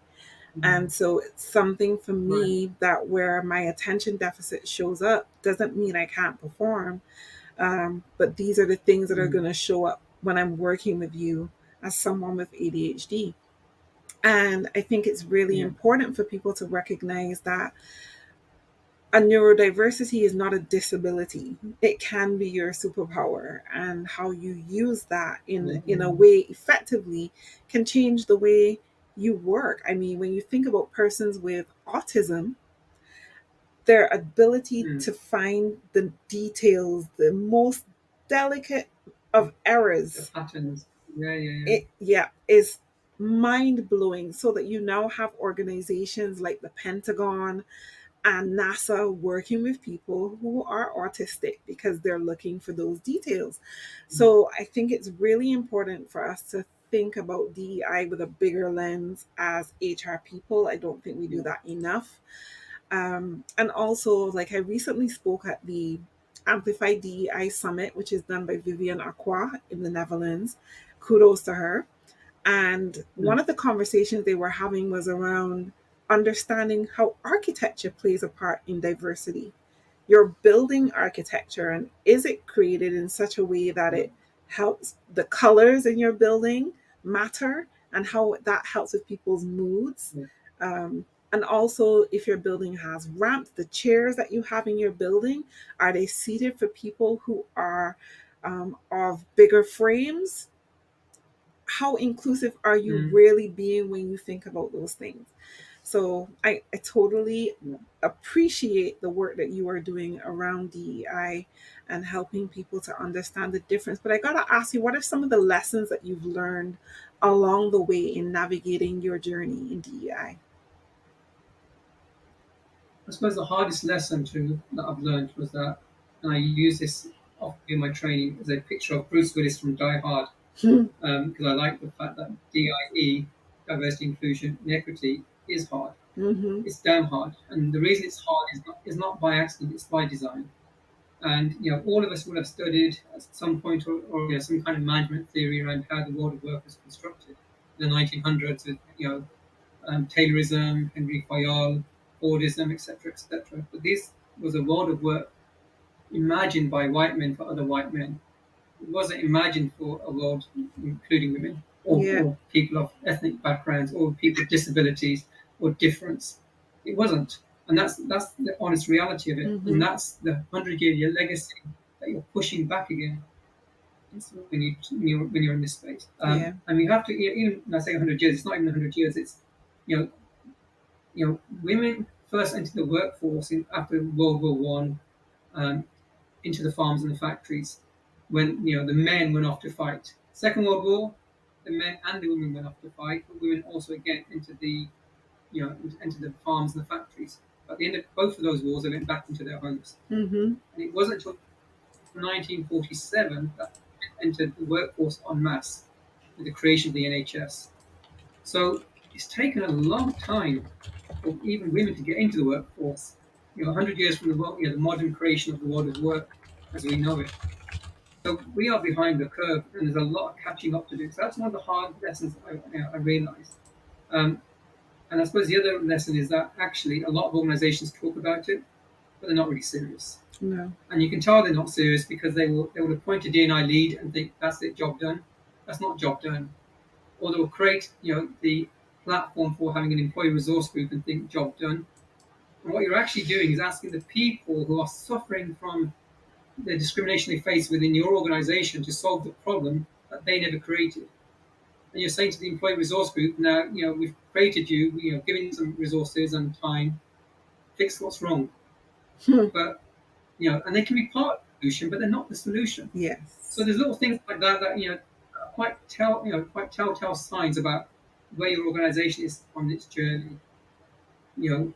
And Mhm. so it's something for Right. me that where my attention deficit shows up doesn't mean I can't perform. But these are the things that are Mm. going to show up when I'm working with you as someone with ADHD. And I think it's really Yeah. important for people to recognize that a neurodiversity is not a disability. It can be your superpower, and how you use that in a way effectively can change the way you work. I mean, when you think about persons with autism, their ability Mm. to find the details, the most delicate of The errors, patterns. Yeah, yeah, yeah. it yeah is mind blowing. So that you now have organizations like the Pentagon and NASA working with people who are autistic because they're looking for those details. Mm. So I think it's really important for us to think about DEI with a bigger lens as HR people. I don't think we do Yeah. that enough. And also, like, I recently spoke at the Amplify DEI Summit, which is done by Vivian Aqua in the Netherlands. Kudos to her. And one Mm. of the conversations they were having was around understanding how architecture plays a part in diversity. Your building architecture, and is it created in such a way that Yeah. it helps the colors in your building matter, and how that helps with people's moods. Yeah. um, and also, if your building has ramps, the chairs that you have in your building, are they seated for people who are of bigger frames? How inclusive are you Mm. really being when you think about those things? So I totally Yeah. appreciate the work that you are doing around DEI and helping people to understand the difference. But I gotta ask you, what are some of the lessons that you've learned along the way in navigating your journey in DEI? I suppose the hardest lesson too that I've learned was that, and I use this often in my training, is a picture of Bruce Willis from Die Hard, because I like the fact that DIE, diversity, inclusion, and equity, is hard. Mm-hmm. It's damn hard, and the reason it's hard is not by accident; it's by design. And all of us would have studied at some point, or some kind of management theory around how the world of work was constructed in the 1900s with Taylorism, Henry Fayol, Fordism, etc., etc. But this was a world of work imagined by white men for other white men. It wasn't imagined for a world including women, Yeah. or people of ethnic backgrounds, or people with disabilities or difference. It wasn't, and that's the honest reality of it, and Mm-hmm. that's the 100-year legacy that you're pushing back again when you're in this space. Yeah. And we have to, even when I say 100 years, it's not even 100 years. It's you know women first entered the workforce after World War One, into the farms and the factories, when the men went off to fight. Second World War, the men and the women went off to fight, but women also again entered the farms and the factories. But at the end of both of those wars, they went back into their homes, Mm-hmm. and it wasn't until 1947 that men entered the workforce en masse with the creation of the NHS. So it's taken a long time for even women to get into the workforce. 100 years from the modern creation of the world of work as we know it. So we are behind the curve, and there's a lot of catching up to do. So that's one of the hard lessons I realized. Um, and I suppose the other lesson is that actually a lot of organizations talk about it, but they're not really serious. No. And you can tell they're not serious because they will appoint a D&I lead and think that's it, job done. That's not job done. Or they will create the platform for having an employee resource group and think job done. And what you're actually doing is asking the people who are suffering from the discrimination they face within your organization to solve the problem that they never created. And you're saying to the employee resource group, now, we've created you, given you some resources and time, fix what's wrong. But, and they can be part of the solution, but they're not the solution. So Yes. there's little things like that that, are quite telltale signs about where your organization is on its journey, you know,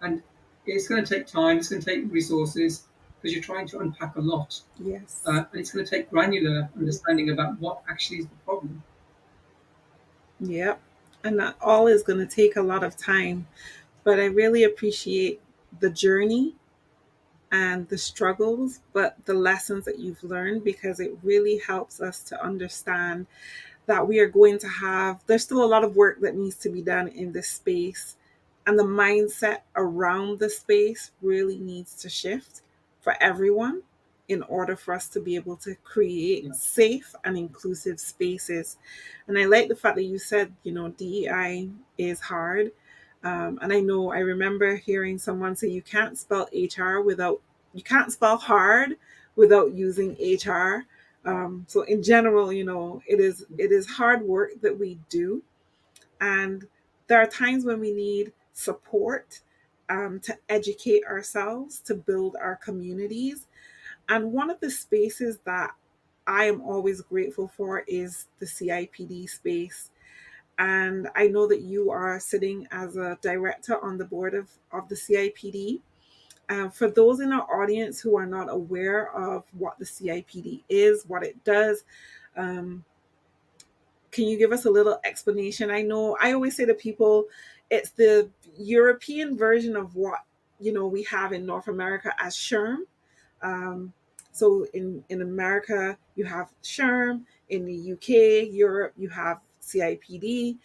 and it's going to take time, it's going to take resources because you're trying to unpack a lot. Yes. And it's going to take granular understanding about what actually is the problem. Yep. And that all is going to take a lot of time. But I really appreciate the journey and the struggles, but the lessons that you've learned, because it really helps us to understand that we are going to have, there's still a lot of work that needs to be done in this space. And the mindset around the space really needs to shift for everyone. in order for us to be able to create safe and inclusive spaces. And I like the fact that you said, DEI is hard. And I remember hearing someone say you can't spell hard without using HR. So in general, it is hard work that we do, and there are times when we need support to educate ourselves, to build our communities. And one of the spaces that I am always grateful for is the CIPD space. And I know that you are sitting as a director on the board of the CIPD. For those in our audience who are not aware of what the CIPD is, what it does, um, can you give us a little explanation? I know I always say to people, it's the European version of what we have in North America as SHRM. Um, so in America, you have SHRM. In the UK, Europe, you have CIPD.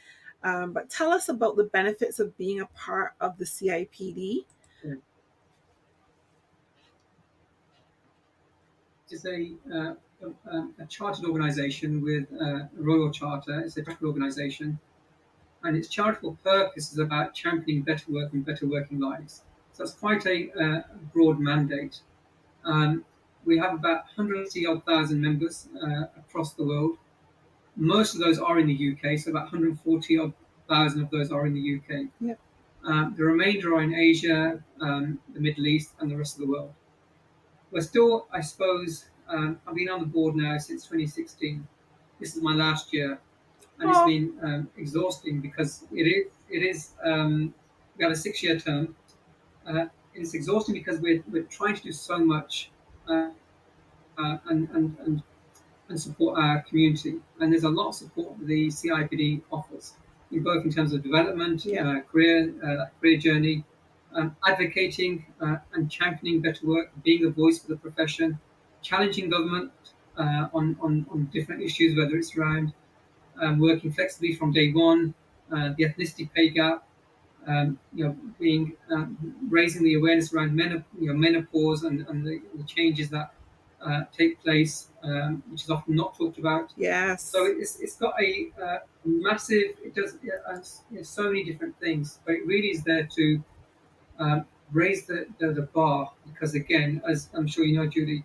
But tell us about the benefits of being a part of the CIPD. Yeah. It's a chartered organisation with a royal charter. It's a charitable organisation, and its charitable purpose is about championing better work and better working lives. So it's quite a broad mandate. Um, we have about 160 odd thousand members across the world. Most of those are in the UK, so about 140 odd thousand of those are in the UK. Yep. The remainder are in Asia, the Middle East, and the rest of the world. We're still, I suppose, I've been on the board now since 2016. This is my last year, and it's Oh, been exhausting because we have a 6-year term. It's exhausting because we're trying to do so much and support our community. And there's a lot of support that the CIPD offers, both in terms of development, yeah. career journey, advocating and championing better work, being a voice for the profession, challenging government on different issues, whether it's around working flexibly from day one, the ethnicity pay gap, being raising the awareness around menopause and the changes that take place, which is often not talked about. So Yes. it's got a massive. It does so many different things, but it really is there to raise the bar because again, as I'm sure you know, Julie,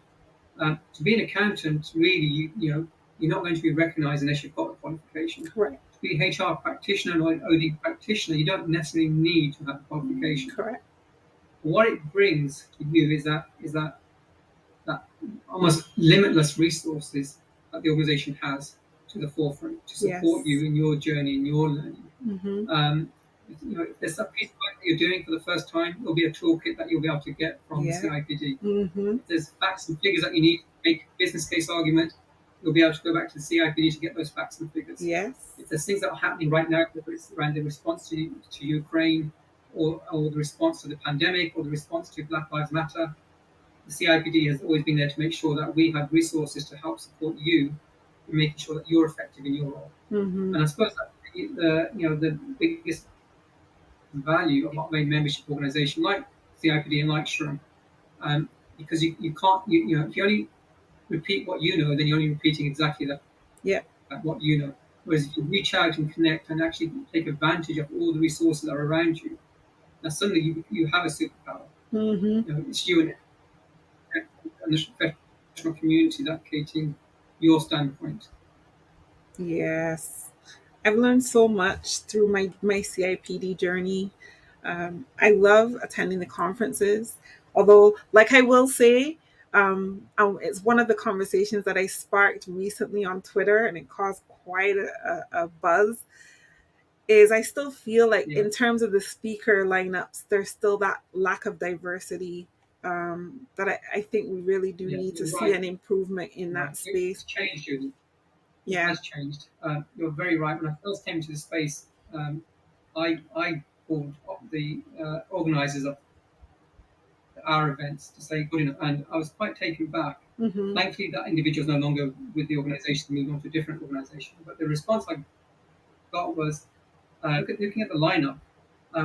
to be an accountant, really, you're not going to be recognised unless you've got a qualification. Correct. To be an HR practitioner or an OD practitioner, you don't necessarily need to have a qualification. Correct. What it brings to you is that almost limitless resources that the organisation has to the forefront to support Yes. you in your journey, in your learning. Mm-hmm. If there's a piece of work that you're doing for the first time, there'll be a toolkit that you'll be able to get from Yeah. CIPD. Mm-hmm. If there's facts and figures that you need to make a business case argument, you'll be able to go back to the CIPD to get those facts and figures. Yes. If there's things that are happening right now, whether it's around the response to Ukraine or the response to the pandemic or the response to Black Lives Matter, the CIPD has always been there to make sure that we have resources to help support you in making sure that you're effective in your role. Mm-hmm. And I suppose that the biggest value of a membership organisation like CIPD and like SHRM, because you can't if you only repeat what you know, then you're only repeating exactly Yeah. what you know. Whereas if you reach out and connect and actually take advantage of all the resources that are around you, now suddenly you have a superpower. Mm-hmm. It's you and the professional community that creating your standpoint. Yes. I've learned so much through my CIPD journey. I love attending the conferences, although, like I will say, it's one of the conversations that I sparked recently on Twitter, and it caused quite a buzz. Is I still feel like Yeah, in terms of the speaker lineups, there's still that lack of diversity that I think we really do yeah, need to you're see right. an improvement in Right. that space. It's changed, Julie. It Yeah. has changed. You're very right. When I first came to the space, I called up the organisers of our events to say good enough, and I was quite taken back. Mm-hmm. Thankfully, that individual is no longer with the organisation, moved on to a different organisation. But the response I got was, looking at the lineup,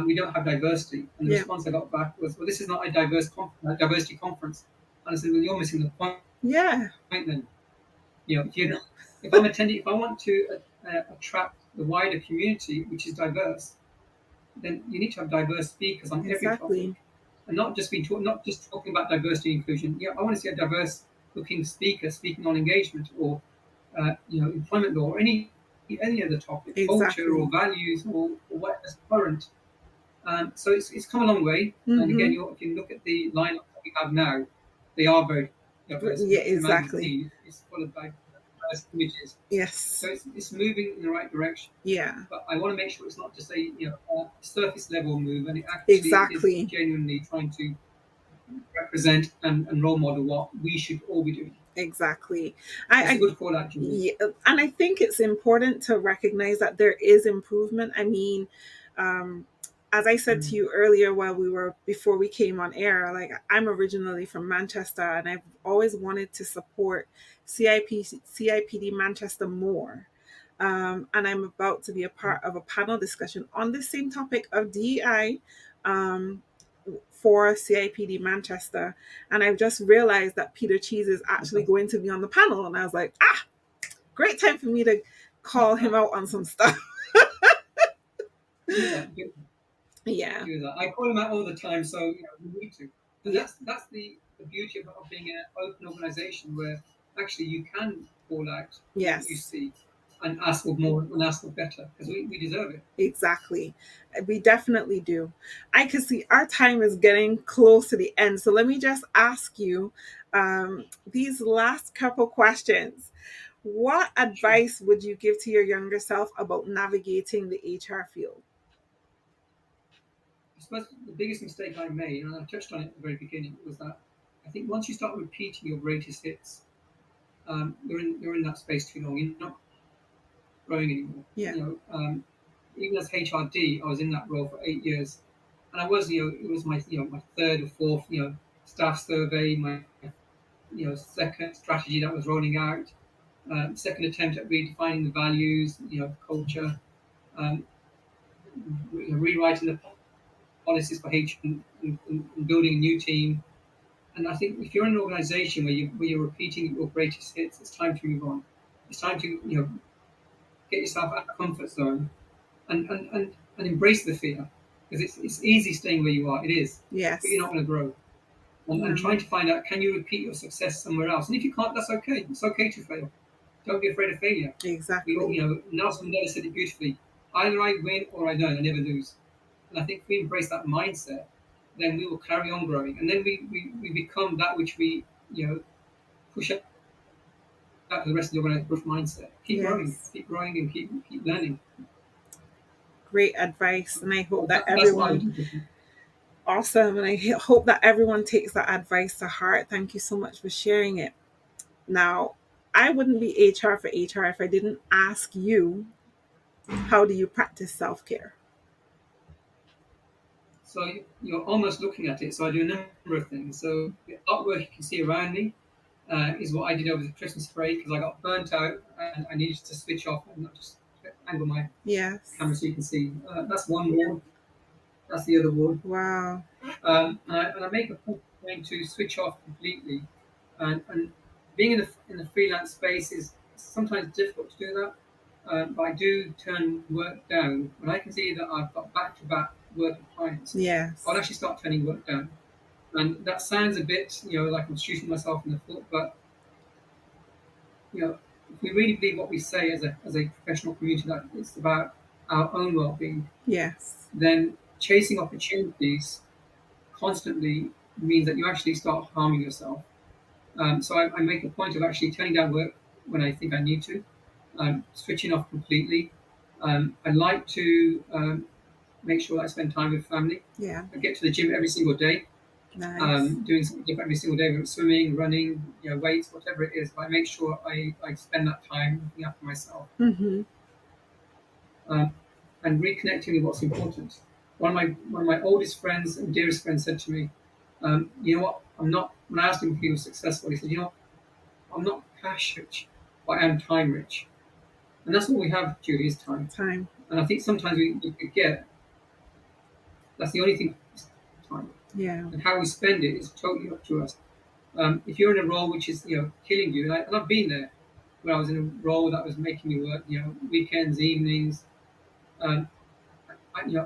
we don't have diversity. And the Yeah. response I got back was, well, this is not a diversity conference. And I said, well, you're missing the point Yeah. then. If you're not, if I'm attending, if I want to attract the wider community, which is diverse, then you need to have diverse speakers on every topic, Exactly. and not just talking about diversity and inclusion. Yeah, I want to see a diverse looking speaker speaking on engagement or employment law or any other topic, culture or Exactly. values or whatever's current. So it's come a long way. And again, Mm-hmm. if you look at the lineup that we have now, they are very diverse. If you Yeah, look at the exactly. magazine, it's full of diverse images. So Yes. it's moving in the right direction. Yeah. But I want to make sure it's not just a surface level move, and it is Exactly. genuinely trying to represent and role model what we should all be doing. Exactly. So it's a I good call out, Julie. Yeah, and I think it's important to recognize that there is improvement. I mean, um, as I said to Mm. you earlier, while we were before we came on air, like I'm originally from Manchester, and I've always wanted to support CIPD Manchester more. And I'm about to be a part of a panel discussion on the same topic of DEI. Um, for CIPD Manchester, and I've just realized that Peter Cheese is actually Fantastic. going to be on the panel, and I was like, great time for me to call him out on some stuff. Do that. Yeah. Do that. I call them out all the time, so we need to. But Yeah. that's the beauty of being an open organisation where actually you can call out what you Yes. see and ask for more and ask for better because we deserve it. Exactly. We definitely do. I can see our time is getting close to the end. So let me just ask you these last couple questions. What Sure. advice would you give to your younger self about navigating the HR field? I suppose the biggest mistake I made, and I touched on it at the very beginning, was that I think once you start repeating your greatest hits, you're in that space too long. You're not growing anymore. Yeah. Even as HRD, I was in that role for 8 years, and I was, it was my, my third or fourth, staff survey, my, second strategy that was rolling out, second attempt at redefining the values, culture, um, rewriting the policies for HR and building a new team. And I think if you're in an organisation where you're repeating your greatest hits, it's time to move on. It's time to get yourself out of the comfort zone and embrace the fear because it's easy staying where you are. It is, but you're Yes. not going to grow. And No. trying to find out can you repeat your success somewhere else. And if you can't, that's okay. It's okay to fail. Don't be afraid of failure. We all, Exactly. Nelson Mandela said it beautifully. Either I win or I don't. I never lose. And I think if we embrace that mindset, then we will carry on growing. And then we become that which we, push out to the rest of the organization, push mindset. Yes. Keep growing and keep learning. Great advice. And I hope that That's what I would everyone, do. awesome. And I hope that everyone takes that advice to heart. Thank you so much for sharing it. Now, I wouldn't be HR for HR if I didn't ask you, how do you practice self care? So you're almost looking at it. So I do a number of things. So the artwork you can see around me is what I did over the Christmas break because I got burnt out and I needed to switch off and not just angle my Yes. camera so you can see. That's one wall. That's the other wall. Wow. And I make a point to switch off completely. And being in the freelance space is sometimes difficult to do that. But I do turn work down when I can see that I've got back-to-back work with clients. I'll Yes. actually start turning work down, and that sounds a bit, like I'm shooting myself in the foot. But if we really believe what we say as a professional community that it's about our own well-being, Yes. then chasing opportunities constantly means that you actually start harming yourself. So I make a point of actually turning down work when I think I need to, switching off completely. I like to make sure that I spend time with family. Yeah. I get to the gym every single day, Nice. doing something different every single day, whether it's swimming, running, weights, whatever it is. But I make sure I spend that time looking after myself Mm-hmm. um, and reconnecting with what's important. One of my oldest friends and dearest friends said to me, "You know what? I'm not." When I asked him if he was successful, he said, "You know, I'm not cash rich, but I am time rich." And that's all we have, Julie, is time. Time. And I think sometimes we forget that's the only thing is time. Yeah. And how we spend it is totally up to us. If you're in a role which is killing you, and I've been there, where I was in a role that was making me work, weekends, evenings, um,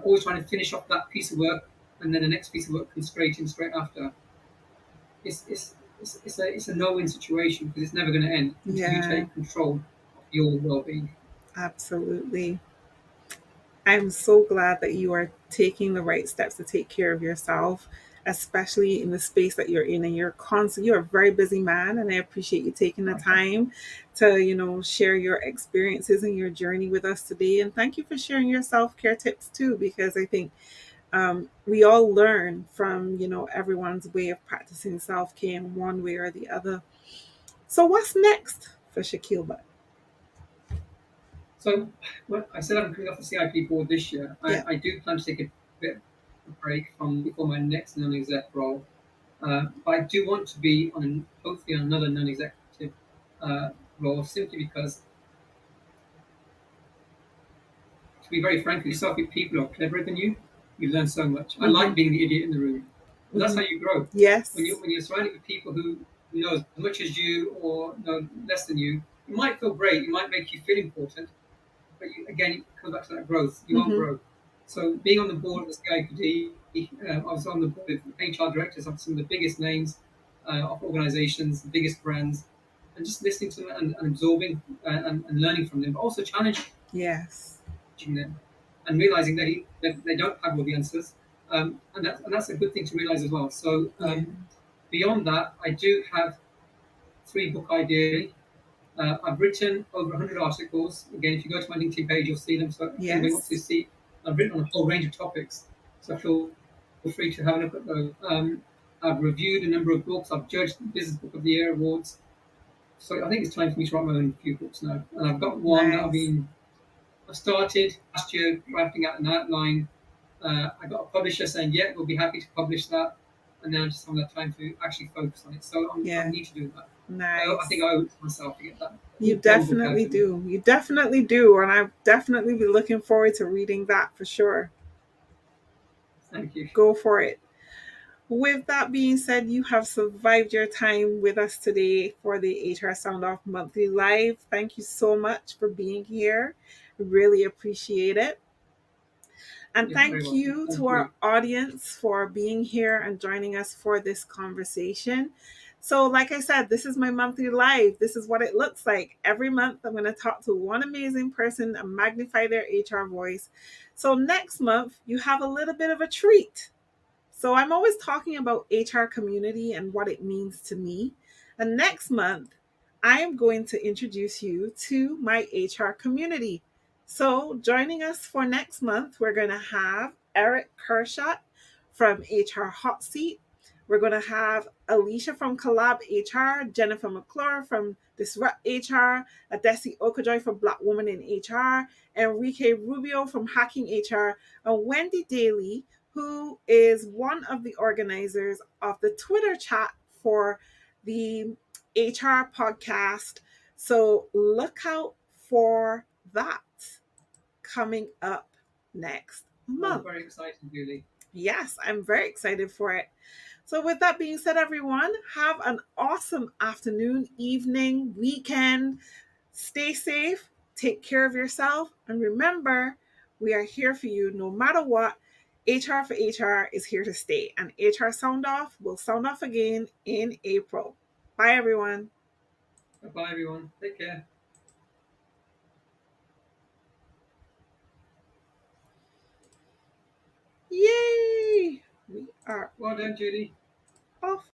always trying to finish off that piece of work, and then the next piece of work comes straight in, straight after. It's a no-win situation because it's never going to end until you Yeah, take control of your well-being. absolutely. I'm so glad that you are taking the right steps to take care of yourself, especially in the space that you're in. And you're a very busy man, and I appreciate you taking the Okay. time to, share your experiences and your journey with us today. And thank you for sharing your self care tips too, because I think we all learn from, everyone's way of practicing self care in one way or the other. So, what's next for Shakil Butt? So, well, I said I'm coming off the CIP board this year. Yeah. I do plan to take a bit of a break from before my next non-exec role. But I do want to be hopefully on another non-executive role, simply because, to be very frank with yourself, if people are cleverer than you learn so much. I Mm-hmm. like being the idiot in the room, but that's Mm-hmm. how you grow. Yes. When you're surrounded with people who know as much as you or know less than you, it might feel great. It might make you feel important, but again, it comes back to that growth. You won't Mm-hmm. grow. So being on the board of the CIPD, I was on the board with HR directors of some of the biggest names of organizations, the biggest brands, and just listening to them and absorbing and learning from them, but also challenging Yes. them and realizing that they don't have all the answers. And that's a good thing to realize as well. So Yeah. beyond that, I do have 3 book ideas. I've written over 100 articles. Again, if you go to my LinkedIn page, you'll see them. So if anybody wants to Yes. see, I've written on a whole range of topics. So feel free to have a look at those. I've reviewed a number of books. I've judged the Business Book of the Year awards. So I think it's time for me to write my own few books now. And I've got one that Nice. I started last year drafting out an outline. I got a publisher saying, yeah, we'll be happy to publish that. And now I just haven't had time to actually focus on it. So I Yeah. need to do that. I think Nice. I owe it to myself to get that You one book out definitely at least. do. You definitely do. And I've definitely be looking forward to reading that for sure. Thank you. Go for it. With that being said, you have survived your time with us today for the HR Sound Off Monthly Live. Thank you so much for being here. Really appreciate it. And You're very thank welcome. you Thank to you. our audience for being here and joining us for this conversation. So, like I said, this is my monthly live. This is what it looks like. Every month, I'm going to talk to one amazing person and magnify their HR voice. So, next month, you have a little bit of a treat. So I'm always talking about HR community and what it means to me. And next month, I am going to introduce you to my HR community. So joining us for next month, we're going to have Eric Kershot from HR Hot Seat. We're going to have Alicia from Collab HR, Jennifer McClure from Disrupt HR, Adesi Okajoy from Black Woman in HR, Enrique Rubio from Hacking HR, and Wendy Daly, who is one of the organizers of the Twitter chat for the HR podcast. So look out for that coming up next Oh, month. very exciting, Julie. Yes, I'm very excited for it. So, with that being said, everyone, have an awesome afternoon, evening, weekend. Stay safe, take care of yourself, and remember, we are here for you no matter what. HR for HR is here to stay, and HR Sound Off will sound off again in April. Bye, everyone. Bye, everyone. Take care. Yay! We are Well done, Julie. off.